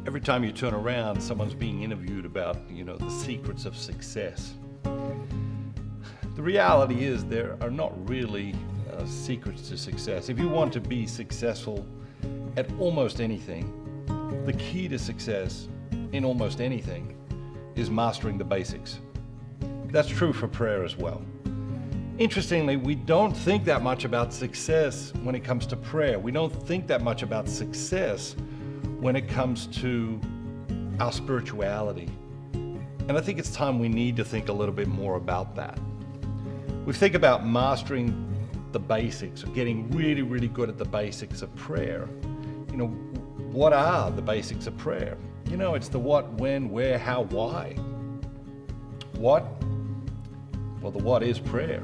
Every time you turn around, someone's being interviewed about, the secrets of success. The reality is there are not really secrets to success. If you want to be successful at almost anything, the key to success in almost anything is mastering the basics. That's true for prayer as well. Interestingly, we don't think that much about success when it comes to prayer. We don't think that much about success when it comes to our spirituality. And I think it's time we need to think a little bit more about that. We think about mastering the basics, or getting really, really good at the basics of prayer. What are the basics of prayer? It's the what, when, where, how, why. What? Well, the what is prayer.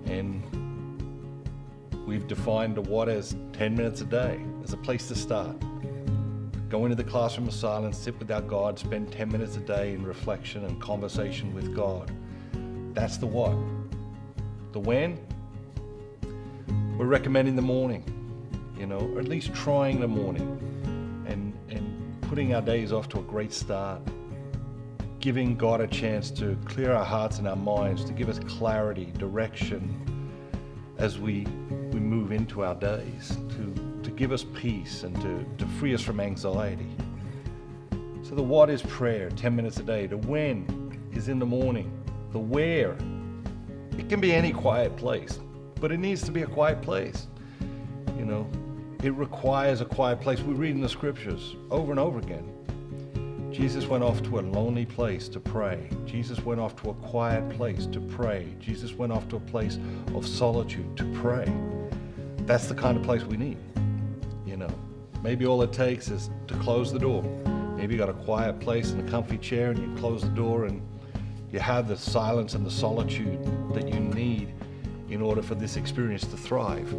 And we've defined the what as 10 minutes a day as a place to start. Go into the classroom of silence, sit with our God, spend 10 minutes a day in reflection and conversation with God. That's the what. The when? We're recommending the morning, or at least trying the morning and putting our days off to a great start. Giving God a chance to clear our hearts and our minds, to give us clarity, direction as we move into our days, to give us peace and to free us from anxiety. So the what is prayer, 10 minutes a day. The when is in the morning. The where, it can be any quiet place, but it needs to be a quiet place. It requires a quiet place. We read in the scriptures over and over again. Jesus went off to a lonely place to pray. Jesus went off to a quiet place to pray. Jesus went off to a place of solitude to pray. That's the kind of place we need. Maybe all it takes is to close the door. Maybe you got a quiet place in a comfy chair and you close the door and you have the silence and the solitude that you need in order for this experience to thrive.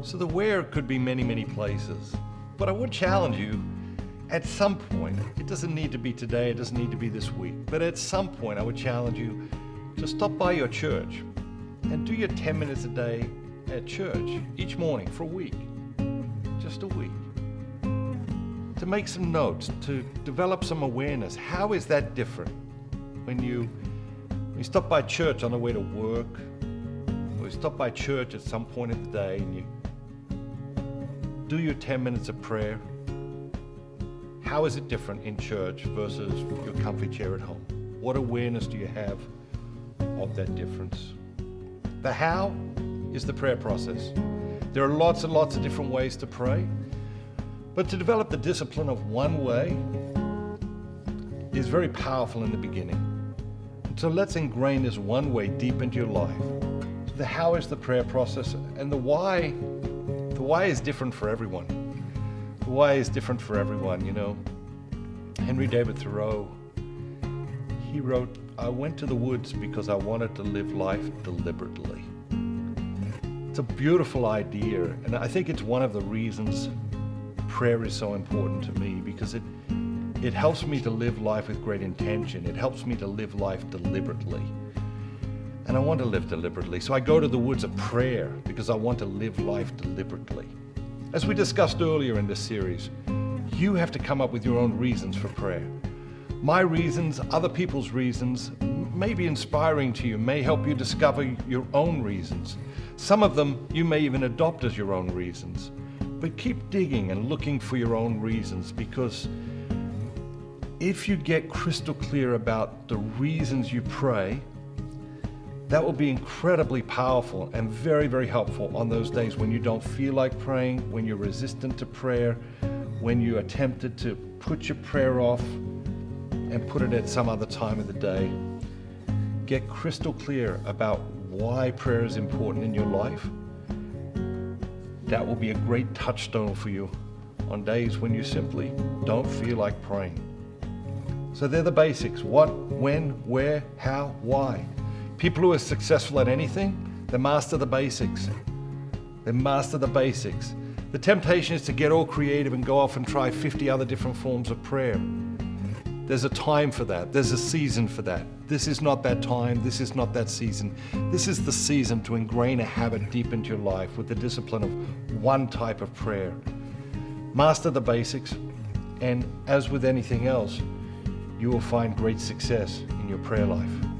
So the where could be many, many places. But I would challenge you, at some point, it doesn't need to be today, it doesn't need to be this week, but at some point I would challenge you to stop by your church and do your 10 minutes a day at church each morning for a week, just a week. To make some notes, to develop some awareness. How is that different when you stop by church on the way to work, or you stop by church at some point in the day and you do your 10 minutes of prayer? How is it different in church versus your comfy chair at home? What awareness do you have of that difference? The how is the prayer process. There are lots and lots of different ways to pray, but to develop the discipline of one way is very powerful in the beginning. So let's ingrain this one way deep into your life. The how is the prayer process, and the why is different for everyone. The why is different for everyone, Henry David Thoreau, he wrote, "I went to the woods because I wanted to live life deliberately." It's a beautiful idea, and I think it's one of the reasons prayer is so important to me, because it helps me to live life with great intention. It helps me to live life deliberately. And I want to live deliberately. So I go to the woods of prayer because I want to live life deliberately. As we discussed earlier in this series, you have to come up with your own reasons for prayer. My reasons, other people's reasons, may be inspiring to you, may help you discover your own reasons. Some of them you may even adopt as your own reasons. But keep digging and looking for your own reasons, because if you get crystal clear about the reasons you pray, that will be incredibly powerful and very, very helpful on those days when you don't feel like praying, when you're resistant to prayer, when you are tempted to put your prayer off and put it at some other time of the day. Get crystal clear about why prayer is important in your life. That will be a great touchstone for you on days when you simply don't feel like praying. So they're the basics: what, when, where, how, why. People who are successful at anything, they master the basics. They master the basics. The temptation is to get all creative and go off and try 50 other different forms of prayer. There's a time for that. There's a season for that. This is not that time. This is not that season. This is the season to ingrain a habit deep into your life with the discipline of one type of prayer. Master the basics. And as with anything else, you will find great success in your prayer life.